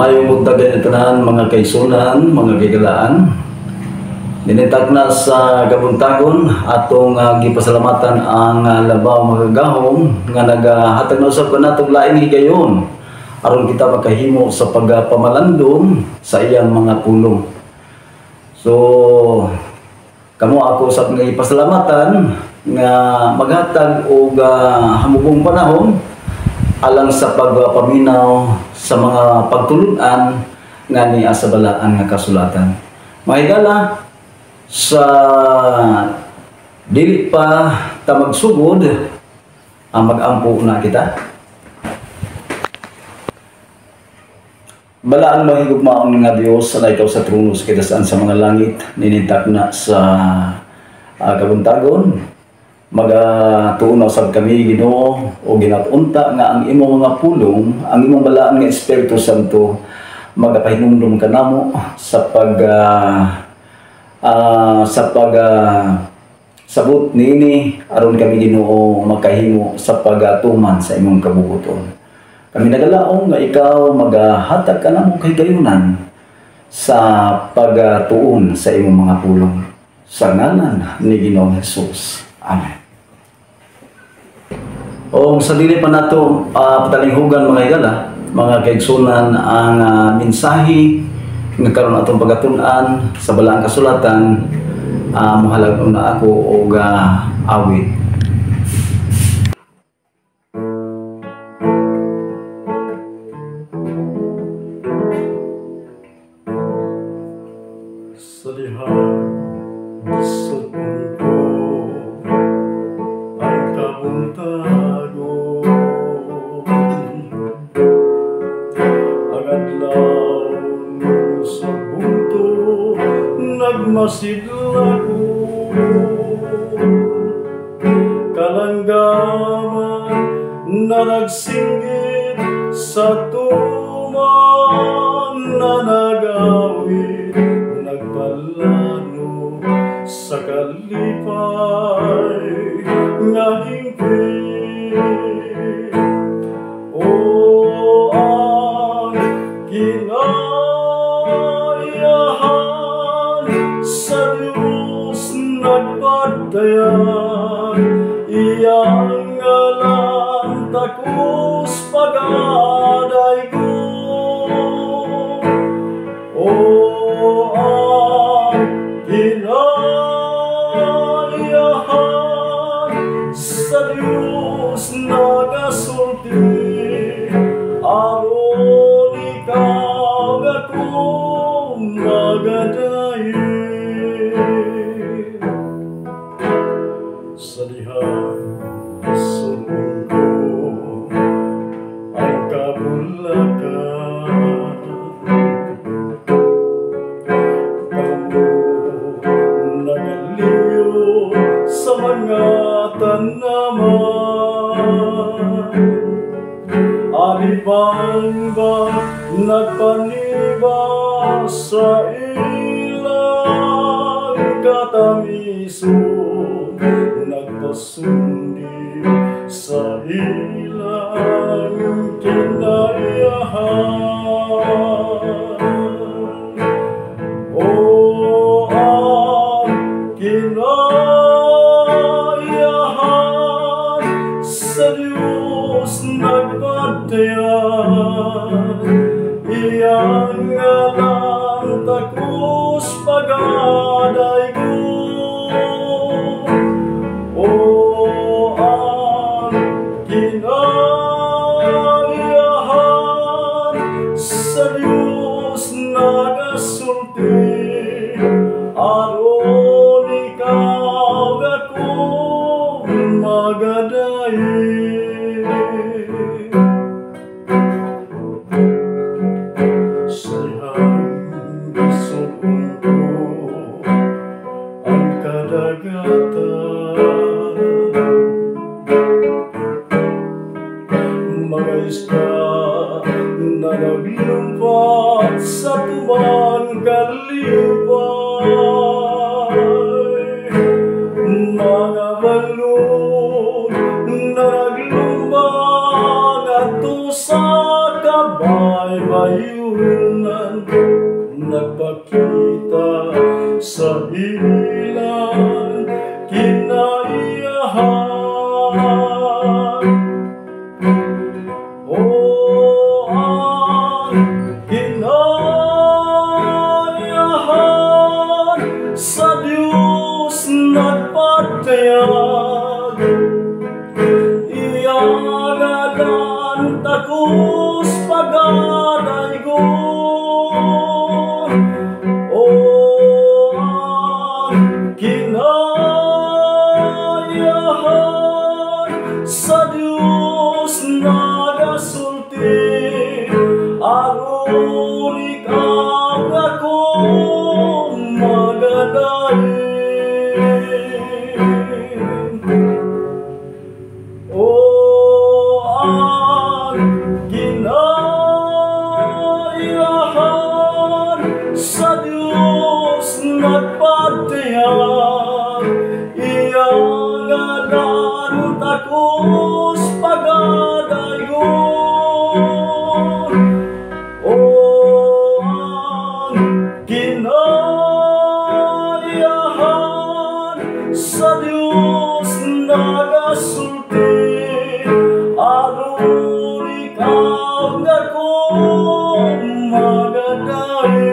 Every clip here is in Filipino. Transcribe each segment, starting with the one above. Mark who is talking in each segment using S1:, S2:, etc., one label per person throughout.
S1: Mayong buntagan tanan mga kaisunan, mga kagalaan. Dinitag na sa kabuntagon atong gipasalamatan ang labaw mga gahom nga nagahatag na usab kanatong laing higayon aron kita makahimo sa pagpamalandong sa iyang mga pulong. So kamo ako usab nga ipasalamatan nga maghatag og hamugong panahon alang sa pagpaminaw sa mga pagtulun-an nga niya sa balaan nga kasulatan. Mahigala sa dili pa ta magsugod ang mag-ampo na kita. Balaan mahigugmaon nga Dios sa ikaw sa trono sa kitasaan sa mga langit, ninintak na sa kabuntagon. Magatuunaw sab kami Ginoo o ginatunta nga ang imong mga pulong, ang imong balaan nga Espiritu Santo magapahinumdum kanamo sa sabot niini aron kami Ginoo makahimo sa pagatuman sa imong kabubuton. Kami nagalaong nga ikaw magahatag kanamo kay gayunan sa pagatuon sa imong mga pulong sa ngalan ni Ginoong Hesus. Amen. O sa dili pa nato patalinghugan mga igala, mga kaigsunan ang mensahe nga karon atong pagatun-an sa balaang kasulatan, mohalag na ako og awit. Sa dihang gisugod ko ang kabuntagon, ang adlaw sa bunto nagmasidla ko, kalanggaman na nagsinggit sa tuman na nagawid, nagpalano sa kalipay nga hingpit. O ang kinayahan sa Diyos nagpadayan, iyang ngalan takos pagaday ko. O kinayahan sa Diyos nagasulti, aron ikaw akong magadayin. Sa dihang sulong ko ang kabulakan, sa mga tanaman, alibang ba nagpaniba sa ilang katamisun, nagpasundi sa ilang kinayahan. O ang kinayahan sa Diyos nagpadayan, iyang ngalan takos pagaday ko. O ang kinayahan sa Diyos nagasulti, aron ikaw akong magadayin. Sa dihang gisugod ko ang kadagatan, mga isda na naglumpat sa tumang kalipay, mga balon na naglumbag ato sa kabay. may mayunan, nagpakita sa ilang kinaiyahan. O ang kinaiyahan sa Diyos nagpatayag, iyagadan takos pagadaygon. O ang kinaiyahan sa Diyos nagasulti, aron ikaw ako magadahin. O ang kinaiyahan sa Diyos nagpatayag, iyagadan takos pagadaygon. O ang kinaiyahan sa Diyos nagasulti, aron ikaw ako magadahin.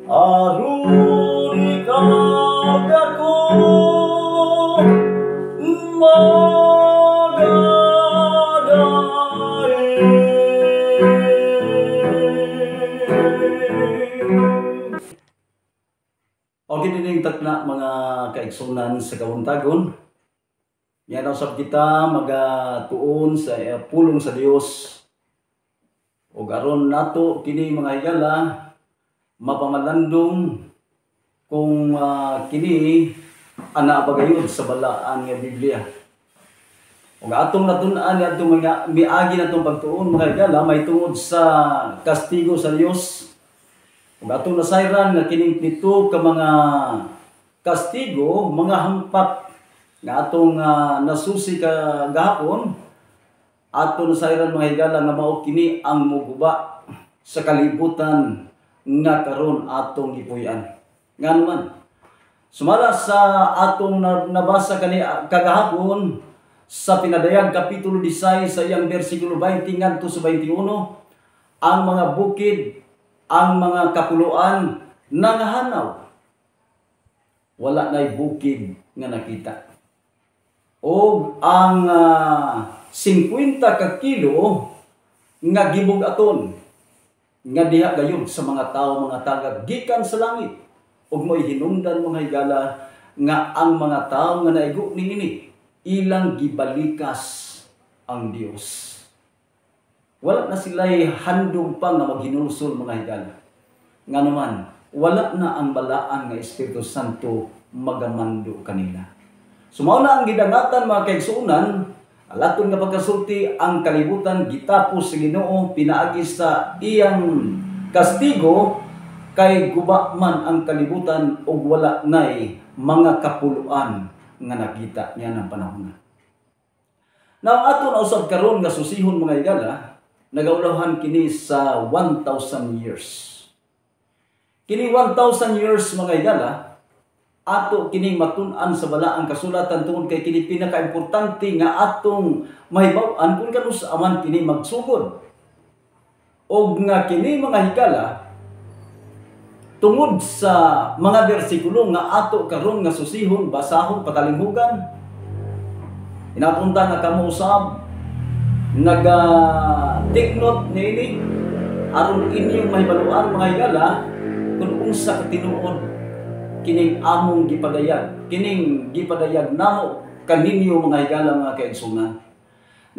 S1: Aron ikaw ako magadahin. O kinining takna mga kaigsunan sa kabuntagon, yan ang sab kita magatuon sa pulong sa Dios. O aron nato kini mga higala mapamalandong kung kini ana pagayod sa balaan nga Biblia. O atong natun-an atong mga miagi natong pagtuon mga higala may tungod sa kastigo sa Dios. O atong nasayran nga kining pito ka mga kastigo, mga hampak nga atong nasusi ka gahapon, atong nasayran mga higala nga mao kini ang muguba sa kalibutan nga karon atong gipuy-an. Nga naman, sumala sa atong nabasa kagahapon sa Pinadayag Kapitulo 10 sa iyang versikulo 20 ngadto sa 21, ang mga bukid, ang mga kapuluan nangahanaw, wala na'y bukid nga nakita. O ang 50 ka kilo nga gibug-aton nga diha gayud sa mga tao, mga tagad gikan sa langit. Ug mo'y hinungdan mga higala nga ang mga tao nga naigo niini ilang gibalikas ang Dios. Wala na sila'y handog pa nga maghinulsol mga higala. Nga naman, wala na ang balaan nga Espiritu Santo magamando kanila. Sumao na ang gidangatan mga kaigsuunan, alaton nga pagkasulti ang kalibutan gitapos sa Ginoo pinaagi sa iyang kastigo, kay guba man ang kalibutan ug wala nay mga kapuluan nga nakita niya ng panahon. Now aton usab karon nga susihon mga higala, nagaulahan kini sa 1,000 years. Kini 1,000 years mga higala, ato kining matun-an sa balaang kasulatan tungod kay kini pinaka-importante nga atong mahibaw-an kung kanus aman kini magsugod. Og nga kini mga higala tungod sa mga bersikulo nga ato karon nga susihon, basahon, patalinghugan, inapunta nga kamo usab take note niini aron inyong mahibaluan mga higala kung unsa ka tinuod kining among gipadayag, kining gipadayag namo kaninyo mga higala mga kaigsunan.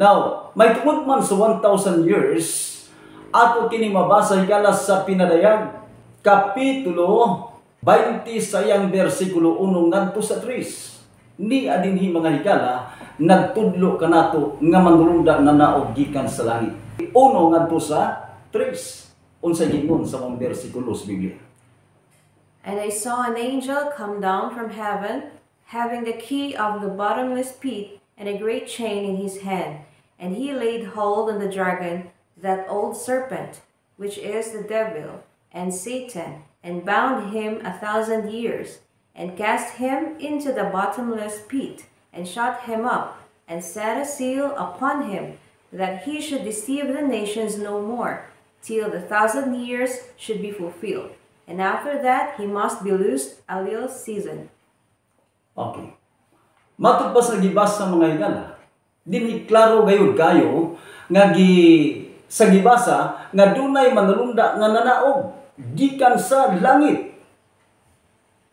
S1: Now, may tungod man sa 1,000 years, ato kini mabasa higala sa Pinadayag Kapitulo 20 sa iyang versikulo 1 ngadto sa 3. Ni adinhi mga higala nagtudlo kanato nga manulungda na naog gikan sa langit. 1 ngadto sa 3. Unsay gingon sa mga bersikulo sa Biblia?
S2: And I saw an angel come down from heaven, having the key of the bottomless pit and a great chain in his hand. And he laid hold on the dragon, that old serpent, which is the devil and Satan, and bound him 1,000 years, and cast him into the bottomless pit, and shut him up, and set a seal upon him, that he should deceive the nations no more, till the 1,000 years should be fulfilled. And after that he must be loosed a little season.
S1: Okay. Matod pa sa gibasa mga higala, dinhi klaro gayud kayo nga sa gibasa nga dunay manulunda nga nanaog gikan sa langit.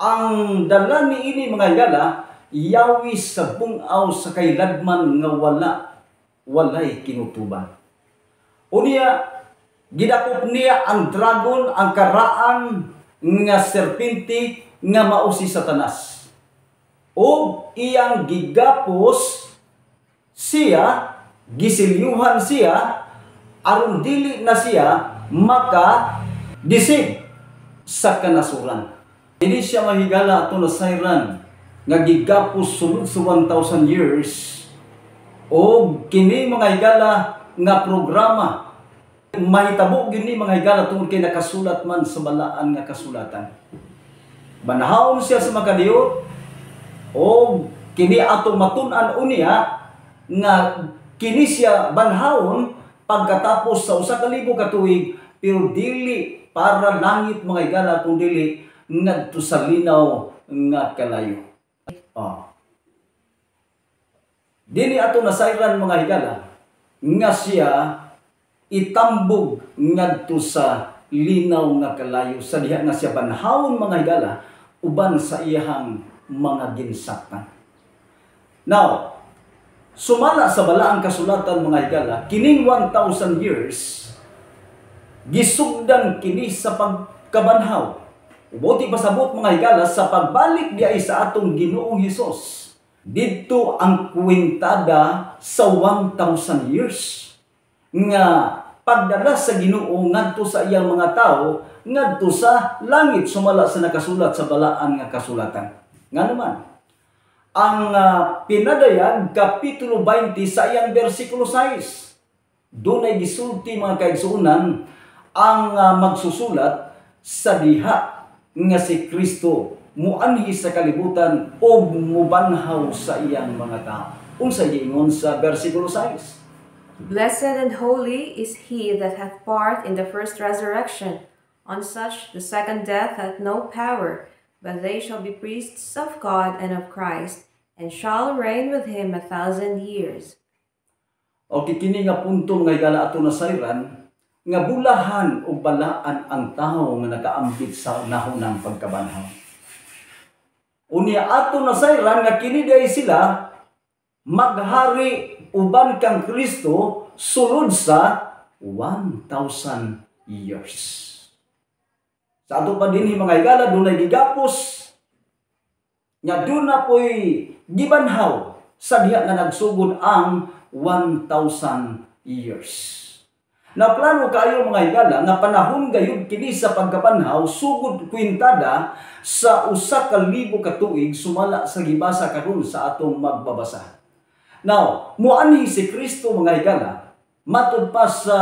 S1: Ang dala niini mga higala yawi sa bungaw sa kailadman nga walay kinutuban. Unya gidakop niya ang dragon, ang karaan nga serpente nga mao si Satanas. O iyang gigapos siya, gisilyuhan siya, aron dili na siya maka-deceive sa kanasuran. Hindi siya mahigala ato na sayran nga gigapos sulod sa 1,000 years o kini mga higala nga programa mahitabo gini mga higala tungod kay nakasulat man sa balaan nga kasulatan. Banahawon siya sa makadiyot o kini ato matun-an unya nga kini siya banhawon pagkatapos sa 1,000 ka tuig pero dili para langit mga higala kung dili ngadto sa linaw nga kalayo. Dini ato nasayran mga higala nga siya itambog ngadto sa linaw nga kalayo sa diha nga siya banhawon mga higala uban sa iyang mga ginsaktan. Now, sumala sa balaang kasulatan mga higala, kining 1,000 years gisugdan kini sa pagkabanhaw. Ubuti pasabot mga higala sa pagbalik diay sa atong Ginoong Hesus. Dito ang kwintada sa 1,000 years nga pagdala sa Ginoo ngadto sa iyang mga tao ngadto sa langit sumala sa nakasulat sa balaan nga kasulatan. Nga naman ang pinadayag kapitulo 20 sa iyang bersikulo 6 dunay gisulti mga kaigsuonan ang magsusulat sa diha nga si Kristo muanhi sa kalibutan o mubanhaw sa iyang mga tao. Unsa giingon sa bersikulo 6?
S2: Blessed and holy is he that hath part in the first resurrection. On such the second death hath no power, but they shall be priests of God and of Christ, and shall reign with him 1,000 years.
S1: O kini nga punto nga higala ato nasayran nga bulahan o balaan ang tawo nga nakaambit sa nahunang pagkabanhaw. Unya ato nasayran nga kini day sila maghari uban kang Kristo sulod sa 1,000 years. Sa ato pa dinhi mga higala dunay gigapos nga duna po'y gibanhaw sa diha nga nagsugod ang 1,000 years. Na plano kayo mga higala nga panahon gayud kini sa pagkabanhaw sugod kwintada sa 1,000 ka tuig sumala sa gibasa karon sa atong magbabasa. Now, muanhi si Kristo mga higala matud pa sa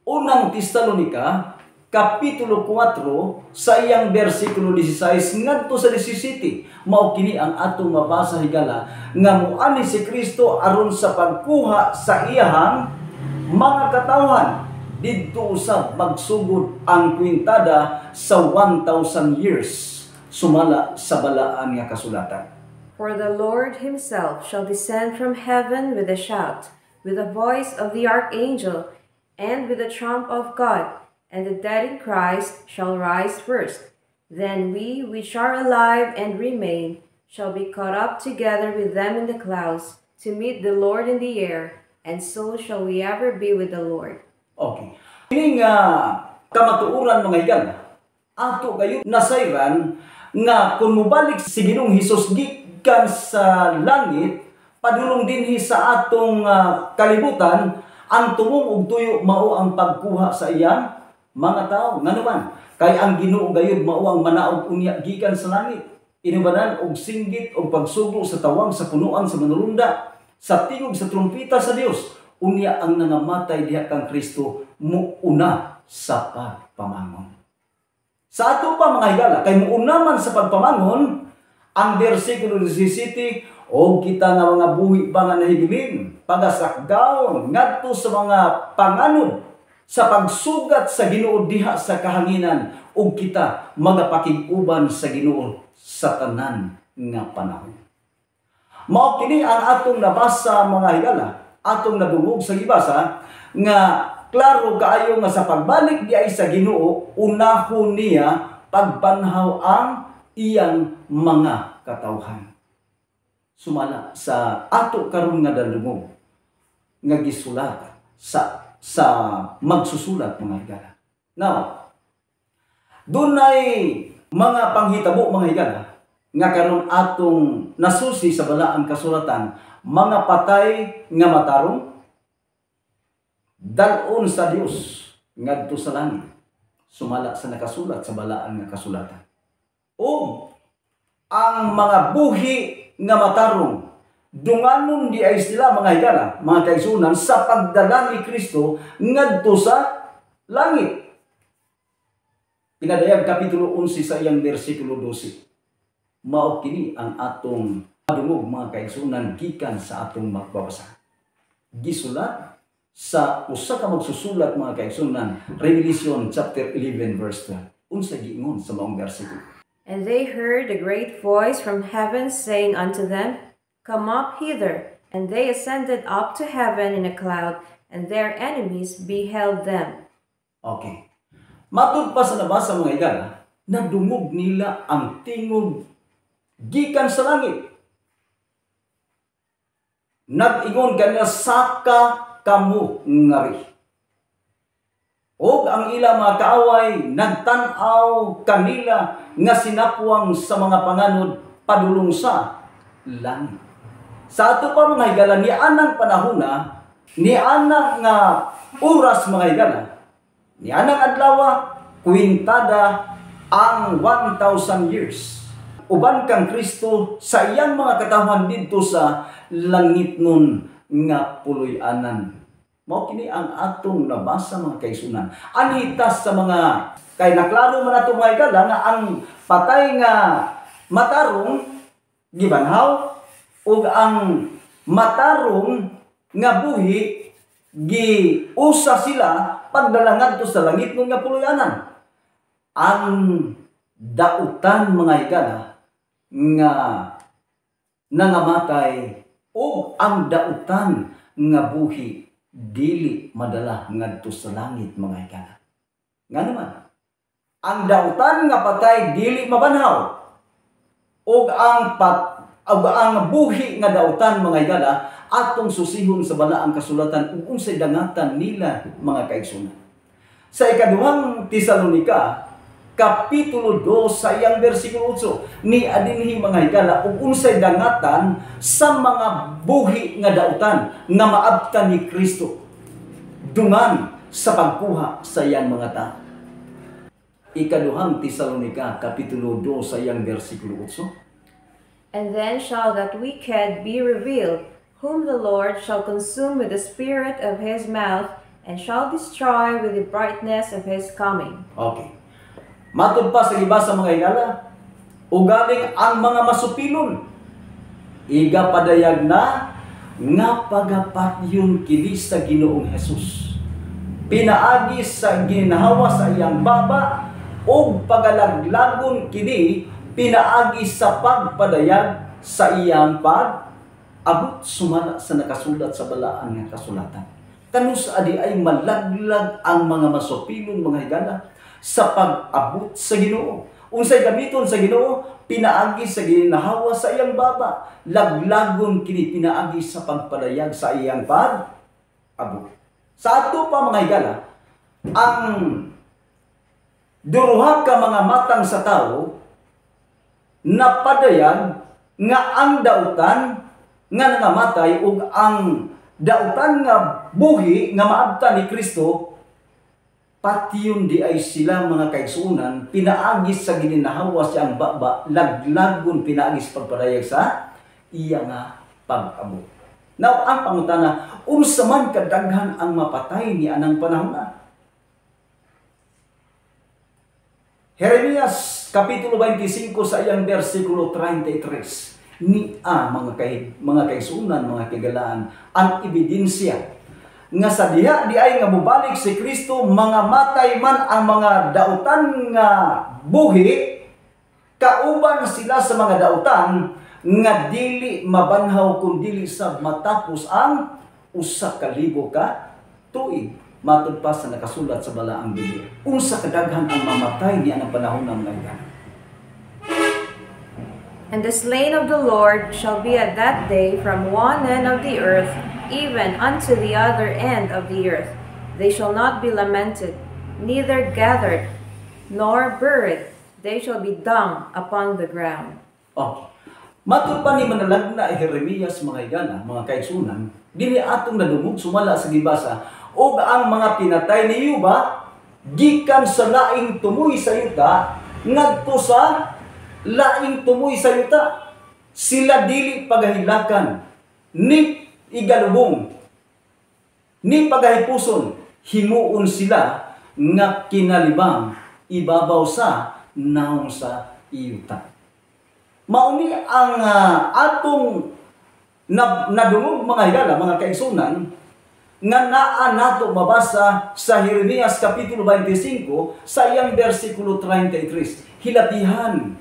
S1: unang Tesalonika kapitulo 4 sa iyang bersikulo 16 ngadto sa 17 mao kini ang atong mabasa higala nga muani si Kristo aron sa pagkuha sa iyang mga katawhan didto usab magsugod ang kwintada sa 1,000 years sumala sa balaan nga kasulatan.
S2: For the Lord himself shall descend from heaven with a shout, with the voice of the archangel, and with the trump of God, and the dead in Christ shall rise first. Then we which are alive and remain shall be caught up together with them in the clouds to meet the Lord in the air, and so shall we ever be with the Lord.
S1: Okay. Kini nga kamatuoran mga higala, ato kayo nasayran nga kung mubalik si Ginoong Hesus gikan sa langit, padulong dinhi sa atong kalibutan, ang tumong ug tuyo mao ang pagkuha sa iyang mga tao. Nga naman, kay ang Ginoo gayud mao ang manaog unya gikan sa langit. Inubanan og singgit og pagsugo sa tawang sa punuan sa manulunda sa tingog sa trumpita sa Dios, unya ang nangamatay diha kang Kristo muuna sa pagpamangon. Sa ato pa mga higala, kay muuna man sa pagpamangon, ang versikulo 17, o kita nga mga buhi ba nga nahibilin, pagasakdaon, ngadto sa mga panganod, sa pagsugat sa Ginoo diha sa kahanginan, o kita magapakig-uban sa Ginoo sa tanan nga panahon. Mao kini ang atong nabasa mga higala, atong nadungog sa gibasa, nga klaro kaayo nga sa pagbalik di ay sa Ginoo, unahon niya pagbanhaw ang iyang mga katawhan. Sumala sa ato karon nga dalungog nga gisulat sa magsusulat mga higala. Now, dunay mga panghitabo mga higala nga karon atong nasusi sa balaang kasulatan, mga patay nga matarong dalon sa Dios ngadto sa langit, sumala sa nakasulat sa balaan nga kasulatan. O ang mga buhi nga matarong, dunganon di ay sila mga higala, mga kaigsunan, sa pagdala ni Kristo ngadto sa langit. Pinadayag Kapitulo 11 sa iyang versikulo 12. Mao kini ang atong madungog mga kaigsunan gikan sa atong magbabasa. Gisulat sa usa ka magsusulat mga kaigsunan, Revelation chapter 11 verse 12. Unsa giingon sa maong bersikulo?
S2: And they heard a great voice from heaven saying unto them, Come up hither. And they ascended up to heaven in a cloud, and their enemies beheld them.
S1: Okay. Matud pa sa nabasa mga higala, nadungog nila ang tingog gikan sa langit. Nag-ingon kanya, saka kamu ngari. O ang ila mga kaaway, nagtanaw kanila nga sinapuang sa mga panganod padulong sa langit. Sa ato pa mga higala, ni anang panahona, ni anang nga oras mga higala, ni anang adlaw, kwintada ang 1,000 years. Uban kang Kristo sa iyang mga katawhan dito sa langit nun nga puloy-anan. Mao kini ang atong nabasa mga kaigsunan. Anitas sa mga kay naklaro man ato mga higala nga ang patay nga matarong gibanhaw ug ang matarong nga buhi giusa sila pagdala ngadto sa langit nun nga puloy-anan. Ang dautan mga higala nga nangamatay o ang dautan nga buhi dili madala ngadto sa langit mga higala. Nga naman, ang dautan nga patay dili mabanhaw o ang buhi nga dautan mga higala atong susihon sa balaang kasulatan ug unsay dangatan nila mga kaigsunan. Sa ikaduhang Tesalonika Kapitulo 2 sa iyang versikulo 8, ni adinhi mga higala ug unsay dangatan sa mga buhi nga dautan nga maabtan ni Kristo dungan sa pagkuha sa iyang mga tao. Ikaduhang Tesalonika Kapitulo 2 sa iyang versikulo 8.
S2: And then shall that wicked be revealed, whom the Lord shall consume with the spirit of his mouth, and shall destroy with the brightness of his coming.
S1: Okay. Matud pa sa gibasa mga higala, ugaling ang mga masupilon, iga padayag na nga pagapatyon kini sa Ginoong Hesus. Pinaagi sa ginhawa sa iyang baba, o pagalaglagon kini pinaagi sa pagpadayag sa iyang pag-abot, sumala sa nakasulat sa balaan nga kasulatan. Kanus adi ay malaglag ang mga masupilon mga higala sa pag-abot sa Ginoo. Unsay gamiton sa Ginoo, pinaagi sa ginhawa sa iyang baba, laglagon kini pinaagi sa pagpadayag sa iyang pag-abot. Sa ato pa mga higala, ang duruha ka mga matang sa tao napadayag nga ang dautan nga nangamatay ug ang dautan nga buhi nga maabtan ni Kristo, patyon di ay sila mga kaigsunan, pinaagis sa gininahawa siyang baba, laglagon pinaagis pagpadayag sa iya nga pag-abot. Now, ang pangutana, unsa man kadaghan ang mapatay ni anang panahon. Jeremias Kapitulo 25 sa iyang versikulo 33. Mga kaisunan, mga kagalaan, ang ebidensya nga sa diha di ay nga mubalik si Kristo, mga matay man ang mga dautan nga buhi, kauban sila sa mga dautan nga dili mabanhaw kung dili sa matapos ang 1,000 ka tuig. Matud pa sa nakasulat sa balaang Biblia. Unsa kadaghan ang mamatay niya ng panahon ng ngayon.
S2: And the slain of the Lord shall be at that day from one end of the earth even unto the other end of the earth. They shall not be lamented, neither gathered, nor buried. They shall be dung upon the ground.
S1: Matud pa ni manalagna Jeremias mga higala, mga kaigsunan, dili atong nadungog sumala sa gibasa, og ang mga pinatay ni Yuba gikan sa laing tumoy sa yuta ngadto sa laing tumoy sa yuta. Sila dili pagahilakan ni igalubong ni pagahipuson, himuon sila nga kinalibang ibabaw sa naong sa yuta. Mauni ang atong nadungog mga higala, mga kaigsunan, nga naa nato mabasa sa Jeremias Kapitulo 25 sa iyang versikulo 33. Hilatihan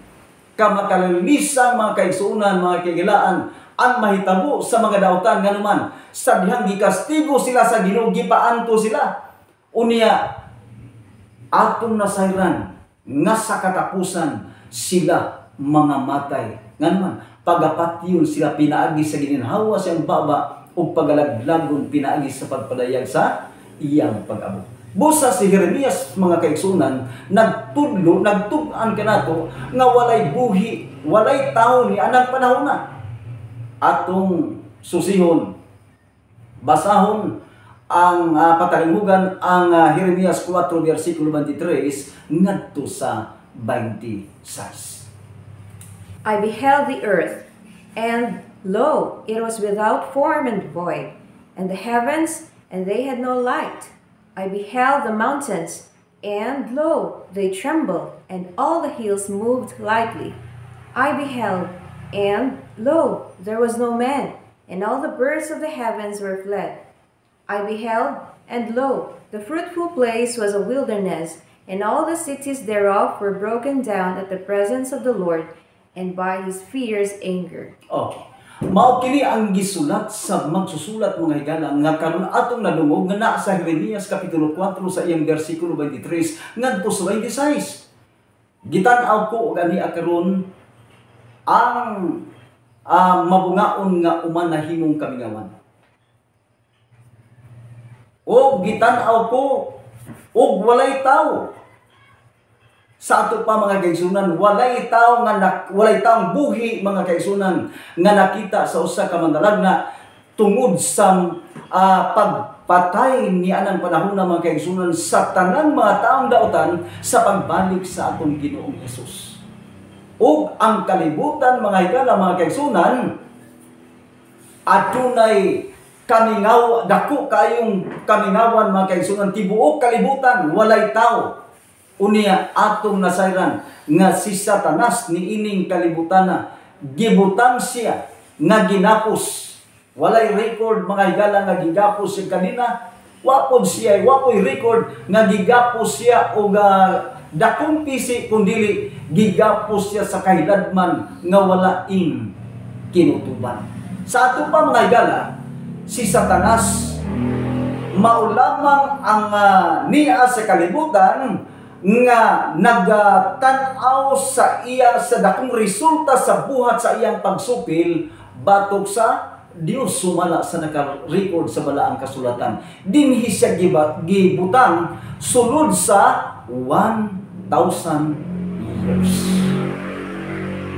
S1: ka makalilisan mga kaigsunan, mga kaigilaan, ang mahitabo sa mga dautan nga naman sa dihang gikastigo sila sa Ginoo, gipaanto sila. Unya atong nasayran nga sa katapusan sila mga matay. Nga naman, pagapatyon sila pinaagi sa gininhawa siyang baba o pagalaglagon pinaagi sa pagpadayag sa iyang pag-abot. Busa si Jeremias mga kaigsunan, nagtug-an kanato nga walay buhi, walay tao ni anang panahon na. Atong susihon, basahon ang patalinghugan ang Jeremias 4 versikulo 23 ngadto sa 26.
S2: I beheld the earth, and lo, it was without form and void, and the heavens, and they had no light. I beheld the mountains, and lo, they trembled, and all the hills moved lightly. I beheld, and lo, there was no man, and all the birds of the heavens were fled. I beheld, and lo, the fruitful place was a wilderness, and all the cities thereof were broken down at the presence of the Lord, and by his fierce anger.
S1: Mao kini ang gisulat sa magsusulat mga higala nga karon atong nadungog nga naa sa Jeremias Kapitulo 4 sa iyang versikulo 23 ngadto sa 26. Gitan-aw ko og ani karon ang mabungaon nga uman na himong kamingawan. O gitan-aw ko og walay tawo. Sa ato pa mga kaigsunan, walay taong buhi mga kaigsunan nga nakita sa usa ka manlalagna tungod sa pagpatay ni anang panahon na mga kaigsunan sa tanang mga taong dautan sa pagbalik sa atong Ginoong Hesus. Ug ang kalibutan mga higala mga kaigsunan, adunay kamingaw, dako kayong kamingawan mga kaigsunan, tibuok kalibutan walay tao. Unya atong nasayran nga si Satanas ni ining kalibutana gibutang siya nga ginapos. Walay record mga higala nga gigapos siya kanina. Wapoy record nga gigapos siya o dakong pisi kundili gigapos siya sa kahidadman nga walaing kinutuban. Sa ato pa mga higala, si Satanas maulamang ang niya sa kalibutan nga nagtan-aw sa iya sa dakong resulta sa buhat sa iyang pagsupil batok sa Dios sumala sa naka-record sa balaang kasulatan. Dinhi siya gibutang sulod sa 1,000 years.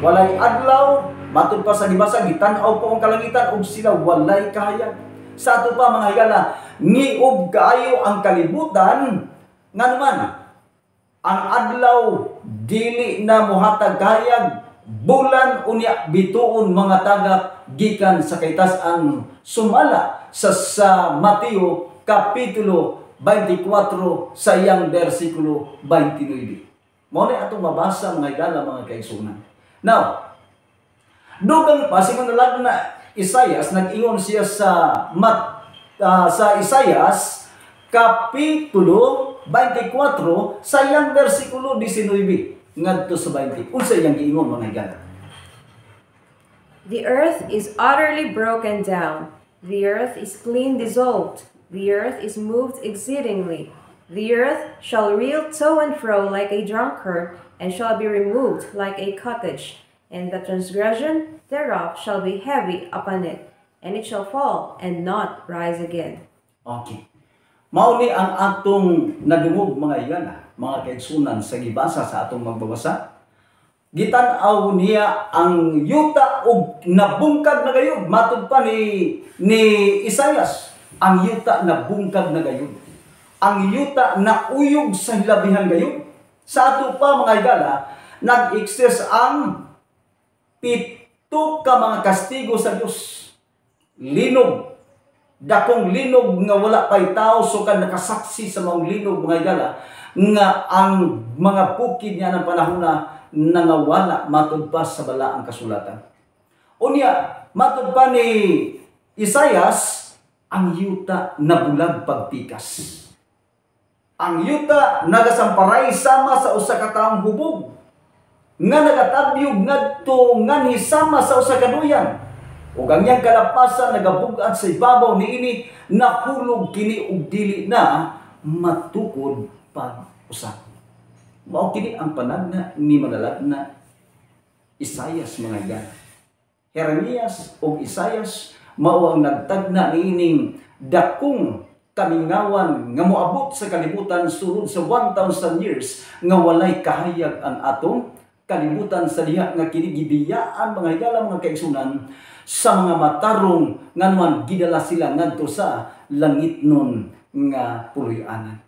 S1: Walay adlaw, matud pa sa gibasa, gitan-aw ko ang kalangitan ug sila walay kahayag. Sa ato pa mga higala, niog kaayo ang kalibutan nga naman ang adlaw dili na mohatag kahayag bulan unya bituon mga tagak gikan sa kaytas-an sumala sa Mateo kapitulo 24 sa iyang bersikulo 29. Mao ni atong mabasa mga higala mga kaigsunan. Now, dugang pa si manalad na Isaias, nag-ingon siya sa Isaias kapitulo 24 sa iyang bersikulo 19 ngadto sa 20. Unsa iyang giingon mga higala?
S2: The earth is utterly broken down. The earth is clean dissolved. The earth is moved exceedingly. The earth shall reel to and fro like a drunkard, and shall be removed like a cottage. And the transgression thereof shall be heavy upon it, and it shall fall and not rise again.
S1: Okay. Mao ni ang atong nadungog mga higala, mga kaigsunan sa gibasa sa atong magbabasa. Gitan-aw niya ang yuta og nabungkag na gayud matud pa ni Isaias. Ang yuta na bungkag na gayud. Ang yuta na uyog sa hilabihan gayud. Sa ato pa mga higala, nag-exist ang 7 ka mga kastigo sa Dios. Linog, dakong linog nga wala pay tao so kan nakasaksi sa mga linog mga higala nga ang mga bukid niya ng panahon na nangawala matud pa sa balaang kasulatan. Unya, matud pa ni Isaias, ang yuta na bulag pagpikas. Ang yuta nagasamparay sama sa usa ka taong hubog nga nagatabyog ngadto nganhi sama sa usa ka duyan. Ug ang iyang kalapasan nagabug-at sa ibabaw niini nahulog kini og dili na matukod pag-usa. Mao kini ang panagna ni manalag na Isaias mga higala. Jeremias o Isaias mao ang nagtagna niining dakong kamingawan nga moabot sa kalibutan sulod sa 1,000 years nga walay kahayag ang atong kalibutan sa diha nga kini gibiyaan mga higala mga kaigsunan sa mga matarong nga naman gidala sila ngadto sa langitnon nga puloy-anan.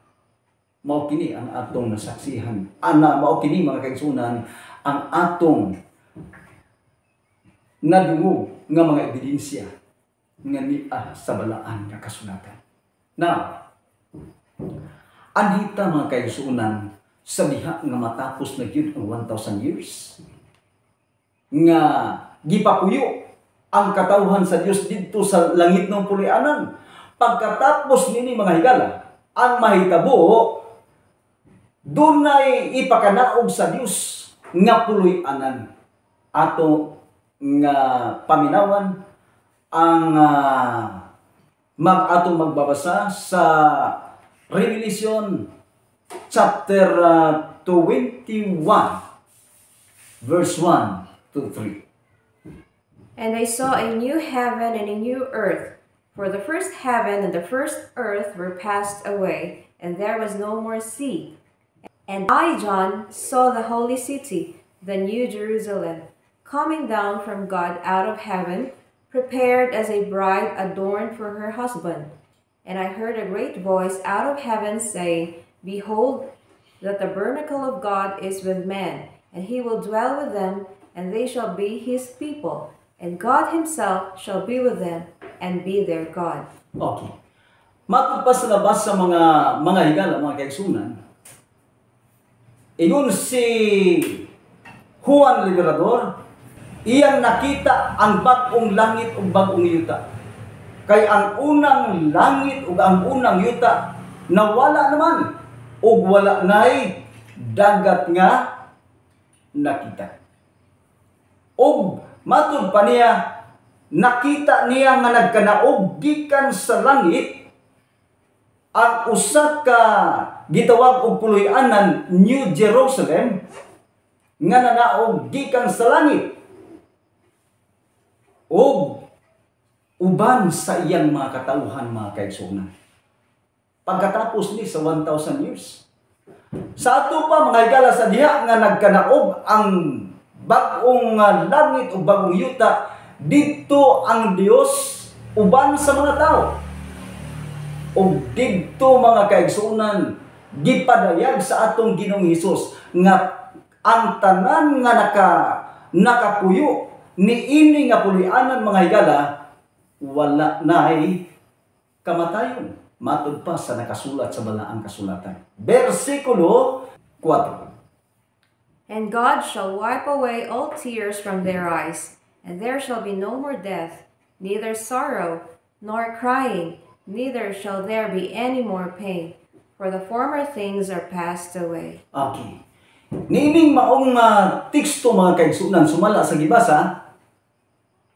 S1: Mao kini ang atong nasaksihan. Mao kini mga kaigsunan ang atong nadungog nga mga ebidensya nga niya sa balaan nga kasulatan. Now, anhita mga kaigsunan sa diha nga matapos na gyud ang 1,000 years nga gipapuyo ang katawhan sa Dios didto sa langit ng puloy-anan. Pagkatapos nini mga higala, ang mahitabo dunay ipakanaog sa Dios nga puloy-anan. Ato nga paminawan ang atong magbabasa sa Revelation chapter 21 verse 1 to 3.
S2: And I saw a new heaven and a new earth, for the first heaven and the first earth were passed away, and there was no more sea. And I, John, saw the holy city, the new Jerusalem, coming down from God out of heaven, prepared as a bride adorned for her husband. And I heard a great voice out of heaven saying, Behold, that the tabernacle of God is with men, and he will dwell with them, and they shall be his people, and God himself shall be with them, and be their God.
S1: Okay. Matugpas sa labas sa mga higala, mga kaigsunan, ingon si Juan Liberador, iyang nakita ang bag-ong langit ug bag-ong yuta. Kay ang unang langit ug ang unang yuta nawala naman ug wala nay dagat nga nakita. Ug matud pa niya nakita niya nga nagkanaog gikan sa langit ang usa ka gitawag og puloy-anan New Jerusalem nga nanaog gikan sa langit o uban sa iyang mga katauhan mga kaigsunan. Pagkatapos ni sa 1,000 years. Sa ato pa mga higala sa diha nga nagkanaog ang bag-ong langit o bagong yuta, dito ang Dios uban sa mga tao. O dito mga kaigsunan gipadayag sa atong Ginoong Hesus nga ang tanan nga nakapuyo niini nga pulianan mga higala, wala na'y kamatayon. Matod pa sa nakasulat sa balaang kasulatan. Versikulo 4.
S2: And God shall wipe away all tears from their eyes, and there shall be no more death, neither sorrow, nor crying, neither shall there be any more pain, for the former things are passed away.
S1: Okay. Nining maong teksto mga kaigsunan sumala sa gibasa,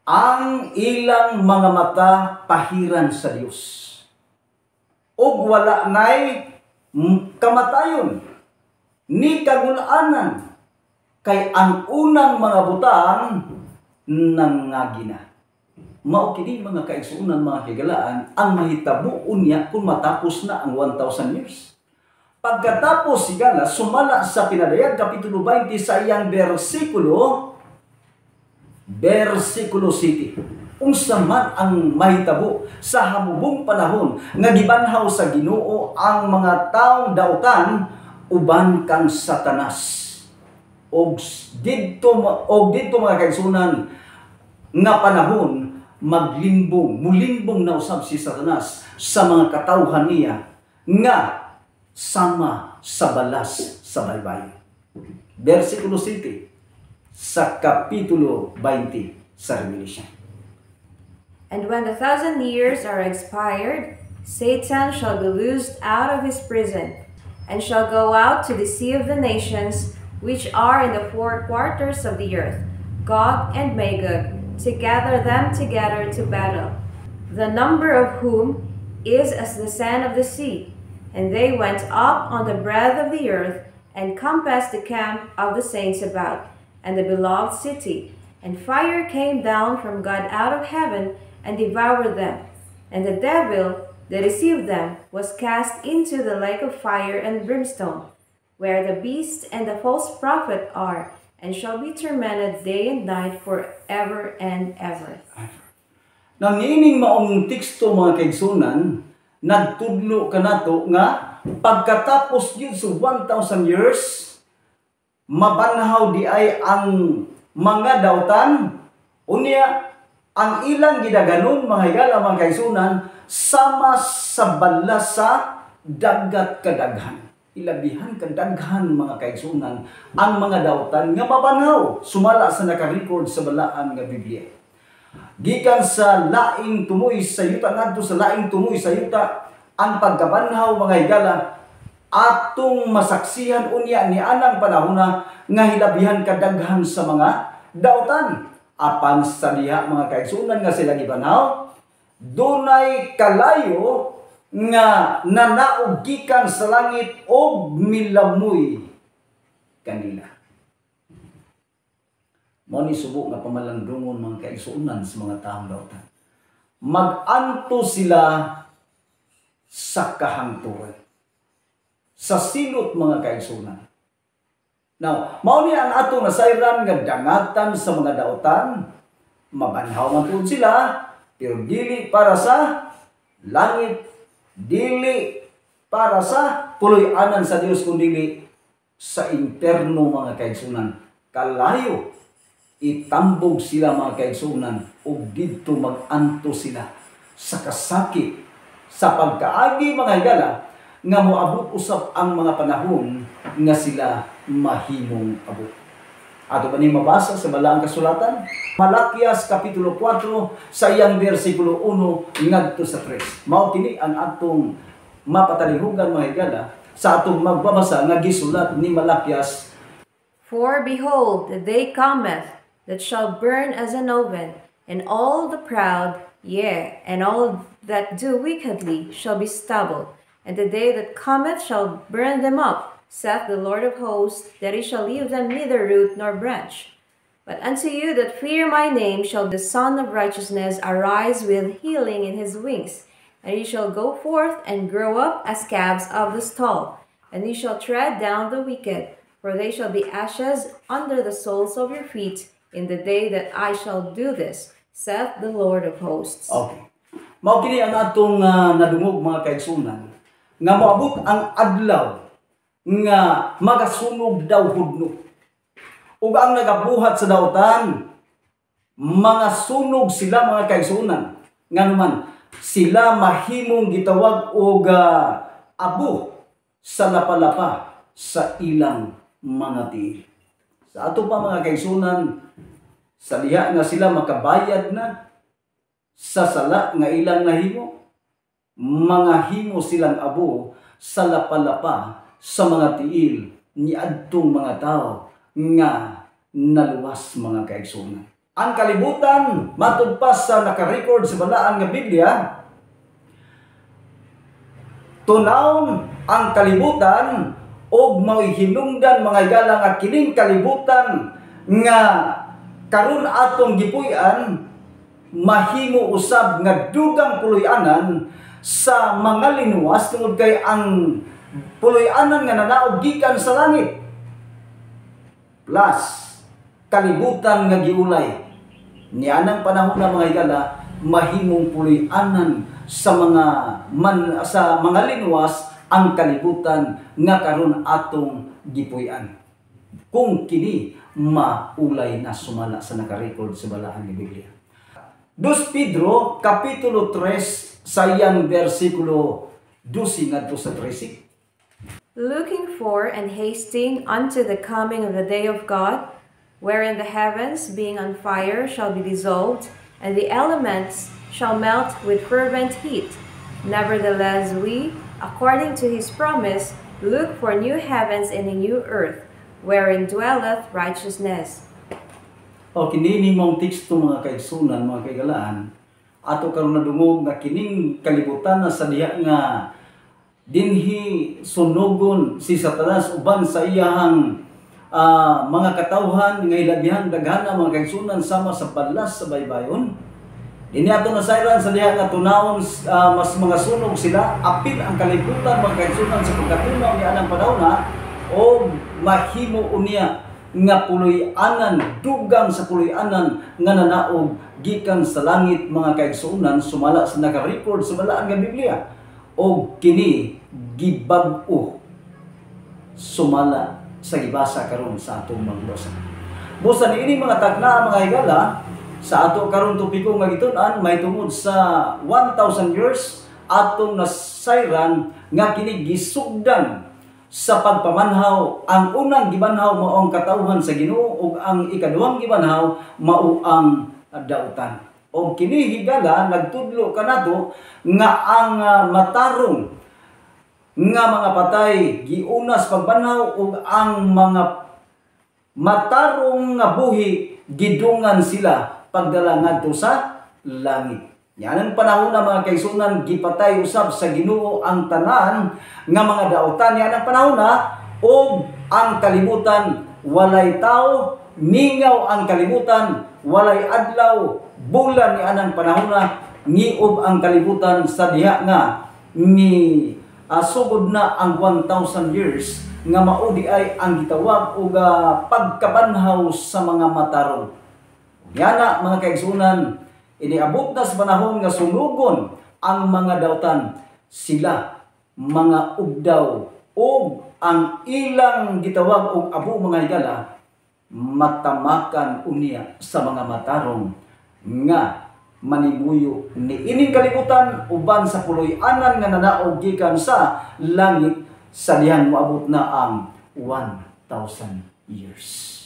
S1: ang ilang mga mata pahiran sa Dios. Og wala na'y kamatayon ni kagulanan, kay ang unang mga butang nangagi na. Mao kini mga kaigsunan mga higalaan ang mahitabuon niya kung matapos na ang 1,000 years. Pagkatapos sigala sumala sa Pinadayag kapitulo 20 sa iyang versikulo 7. Unsa man ang mahitabo sa hamubong panahon nga gibanhaw sa Ginoo ang mga taong dautan uban kang Satanas. Og didto mga kaigsunan nga panahon mulimbong na usab si Satanas sa mga katawhan niya nga sama sa balas sa baybayin. Versikulo 7 sa kapitulo 20 sa Revelation.
S2: And when the 1,000 years are expired, Satan shall be loosed out of his prison, and shall go out to deceive the nations which are in the four quarters of the earth, Gog and Magog, to gather them together to battle, the number of whom is as the sand of the sea. And they went up on the breadth of the earth, and compassed the camp of the saints about, and the beloved city. And fire came down from God out of heaven, and devoured them. And the devil that deceived them was cast into the lake of fire and brimstone, where the beast and the false prophet are, and shall be tormented day and night forever and ever.
S1: Nang ining maong teksto mga kaigsunan, nagtudlo kanato nga pagkatapos yun sa 1,000 years, mabanhaw di ay ang mga dautan, unya ang ilang gidaganon mga higala mga kaigsunan sama sa balas sa dagat kadaghan. Ilabihan kadaghan mga kaigsunan ang mga dautan nga mabanhaw sumala sa naka-record sa balaan nga Biblia. Gikan sa laing tumoy sa yuta ngadto sa laing tumoy sa yuta ang pagkabanhaw mga higala atong masaksihan unya ni anang panahona nga hilabihan kadaghan sa mga dautan. Apan sa diha mga kaigsunan nga sila gibanhaw, dunay kalayo nga nanaog gikan sa langit og milamoy kanila. Mao ni subo nga pamalandungon mga kaigsunan sa mga taong dautan. Mag-anto sila sa kahangturan, sa silot mga kaigsunan. Now, mao ni ang atong nasayran nga dangatan sa mga dautan, mabanhaw man pud sila, pero dili para sa langit, dili para sa puloy-anan sa Dios kundi sa interno mga kaigsunan. Kalayo itambog sila mga kaigsunan ug didto mag-anto sila sa kasakit sa pagkaagi mga higala nga moabot usab ang mga panahon nga sila mahimong abot. Ato ba ni mabasa sa balaang kasulatan? Malakias kapitulo 4 sa iyang versikulo 1 ngadto sa 3. Mao kini ang atong mapatalihugan mga higala sa atong magbabasa nga gisulat ni Malakias.
S2: For behold, the day cometh that shall burn as an oven, and all the proud, yea, and all that do wickedly shall be stubble. And the day that cometh shall burn them up, saith the Lord of hosts, that he shall leave them neither root nor branch. But unto you that fear my name shall the Son of Righteousness arise with healing in his wings. And ye shall go forth and grow up as calves of the stall. And ye shall tread down the wicked, for they shall be ashes under the soles of your feet in the day that I shall do this, saith the Lord of hosts.
S1: Okay. Mao kini ang atong nadungog mga kaigsunan nga moabot ang adlaw nga magasunog daw hudno. ug ang nagabuhat sa dautan, mga sunog sila mga kaigsunan. Nganuman, sila mahimong gitawag og abo sa lapalapa sa ilang mga tiil. Sa ato pa mga kaigsunan, sa diha nga sila makabayad na sa sala nga ilang nahimo, mga himo silang abo sa lapalapa sa mga tiil ni adtong mga tao nga naluwas mga kaigsunan. Ang kalibutan, matud pa sa nakarecord sa balaan nga Biblia, tunawon ang kalibutan og mao'y hinungdan mga igala nga kining kalibutan nga karon atong gipuy-an mahimo usab nga dugang puloy-anan sa mga linuwas tungod kay ang puloy-anan nga nanaog gikan sa langit plus kalibutan nga giulay nianang panahon na mga igala mahimong puloy-anan sa mga linuwas ang kalibutan nga karon atong gipuy-an kung kini maulay na sumala sa nakarecord sa balaan ni Biblia. 2 Pedro kapitulo 3 sa iyang bersikulo 12 ngadto sa 13.
S2: Looking for and hasting unto the coming of the day of God, wherein the heavens being on fire shall be dissolved, and the elements shall melt with fervent heat. Nevertheless we, according to his promise, look for new heavens and a new earth, wherein dwelleth righteousness.
S1: O kini mong teksto mga kaigsunan, mga kaigalaan, ato karon nadungog nga kining kalibutan na sa diha nga dinhi sunugon si Satanas uban sa iyahang mga katawhan nga ilagyan daghana mga kaigsunan sama sa balas sa baybayon. Dinhi ato nasayran sa diha nga tunawon mas mga sunog sila apil ang kalibutan mga kaigsunan sa pagkatunaw ni anang panahon o mahimo unya nga puloy-anan, dugang sa puloy-anan nga nanaog gikan sa langit mga kaigsunan sumala sa naka-record sa balaan nga Biblia o kini gibag-o sumala sa gibasa karon sa atong magbasa. Busa ni ini mga takna mga higala sa ato karon topiko nga gitun-an may tungod sa 1,000 years atong nasayran nga kini gisugdan sa pagpamanhaw. Ang unang gibanhaw mao ang katawhan sa Ginoo ug ang ikaduhang gibanhaw mao ang dautan. O kini higala nagtudlo kanato nga ang matarong nga mga patay giunas pagbanhaw ug ang mga matarong nga buhi gidungan sila pagdala ngadto sa langit. Yan ang panahon na mga kaigsunan gipatay usab sa Ginoo ang tanan nga mga dautan. Yan ang panahon na og ang kalibutan walay tao, ningaw ang kalibutan, walay adlaw, bulan ni anang panahon na ngiob ang kalibutan sa diha nga ni sugod na ang 1,000 years nga maudi ay ang gitawag og pagkabanhaw sa mga matarong. Yan na mga kaigsunan, iniabot na sa panahon nga sunugon ang mga dautan sila mga ugdaw o ang ilang gitawag og abo mga higala matamakan unya sa mga matarong nga manimuyo ni ining kalibutan uban sa puloy-anan nga nanaog gikan sa langit sa dihan moabot na ang 1,000 years.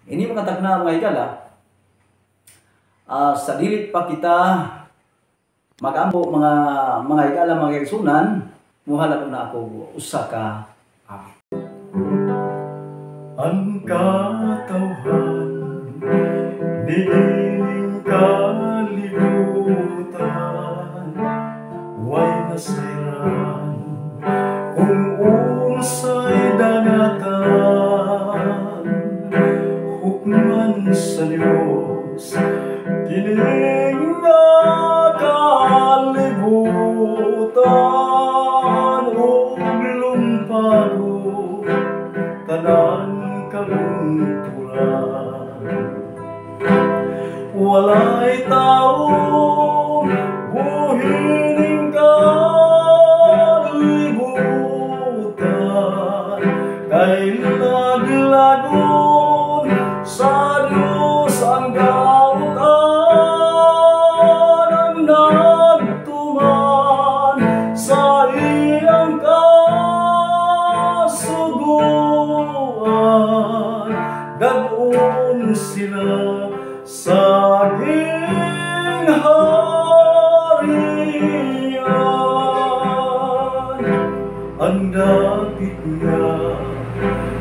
S1: Ini mga takna mga higala, sa dilit pa kita magampo mga higala mga kaigsunan, muhalad na ako usa ka awit. Ang katawhan ni ining kalibutan way nasayran kung unsay dangatan hukman sa Dios kining kalibutan ug lumpago tanan kalungkuran walay tao buhining ang dapit nga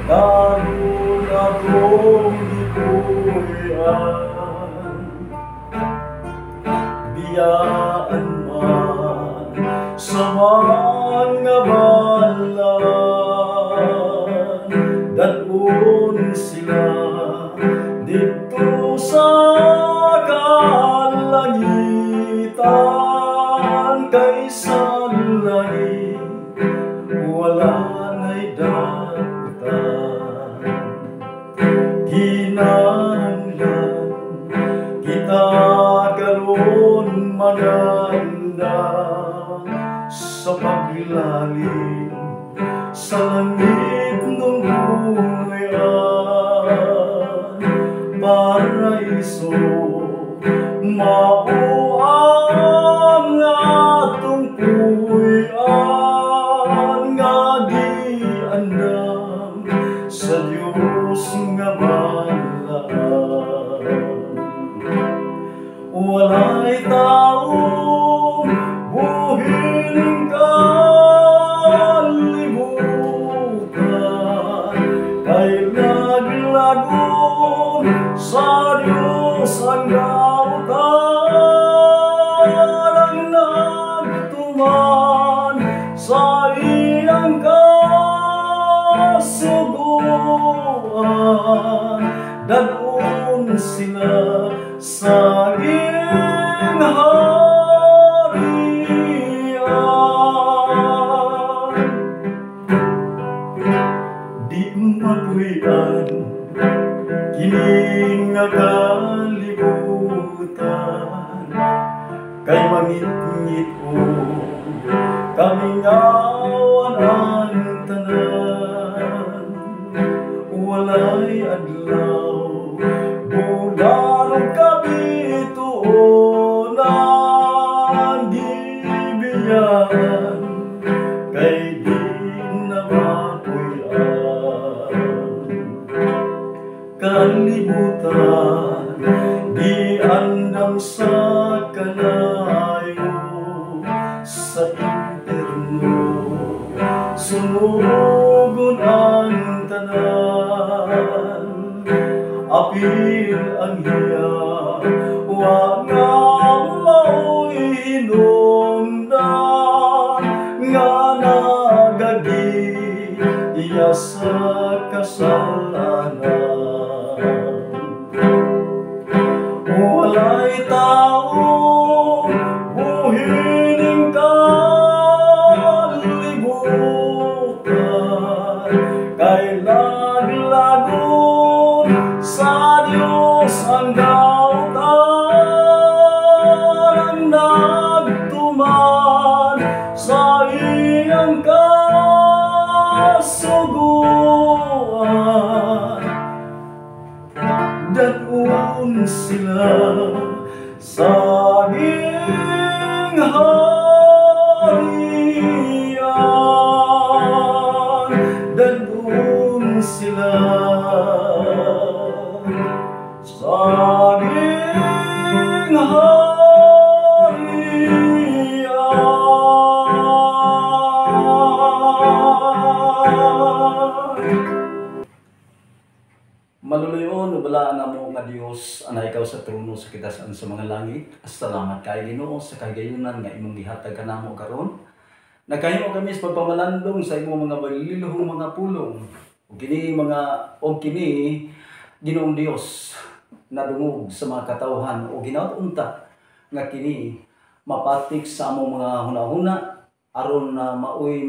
S1: karon akong gipuy-an. Biyaan man sa mga balan, dadun sila dito sa kalangitan, kaysa langit wala na'y dagutan. Kinahanglan kita karon maganda sa paglalim sa langit ng buhayan. Paraiso mao ang atong puy-an, nga giandam sa Dios nga balaan. Walay taong buhin kalibutan, kay laglagon sa Diyos ang gautan, ang nagtuman sa iyang kasuguan. Dadun sila sa iyang harian. Di mapuy-an kini nga kalibutan, kay mangit-ngit o kamingawan ang tanan. Walay adlaw bulan kabituonan, gibiyan kay di na mapuy-an. Kalibutan di andam sa kalayo, sa interno sumugon ang tanan. Apil ang hiya wa nga mao'y hinungdan, nga nagagi iya sa kasalanan. Walay taong buhining kalibutan, kay laglagon sa Diyos ang gautan, ang nagtuman sa iyang kasuguan. Dadun sila sa iyang harian, dadun sila sa iyang harian. Maluluyon, ubalaan na mo nga Dios, anay ikaw sa trono sa kitasan sa mga langit. Salamat kay Ginoo sa kagayunan nga imong gihatag kanamo karon. Nagkahimo kami sa pagpamalandong sa imong mga baliluhong mga pulong. O kini Ginoong Dios nadungog sa mga katawhan o ginaunta nga kini mapatik sa among mga hunahuna aron na maoy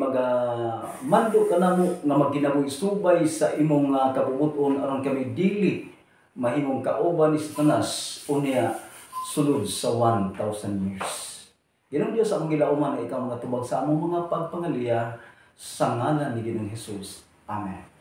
S1: mando kanamo nga magkinabuhi subay sa imong kabubuton, aron kami dili mahimong kauban ni Satanas unya sulod sa 1,000 years. Ginoong Dios, among gilauman nga ikaw mga tubag sa among mga pagpangaliya sa ngalan ni Ginoong Hesus. Amen.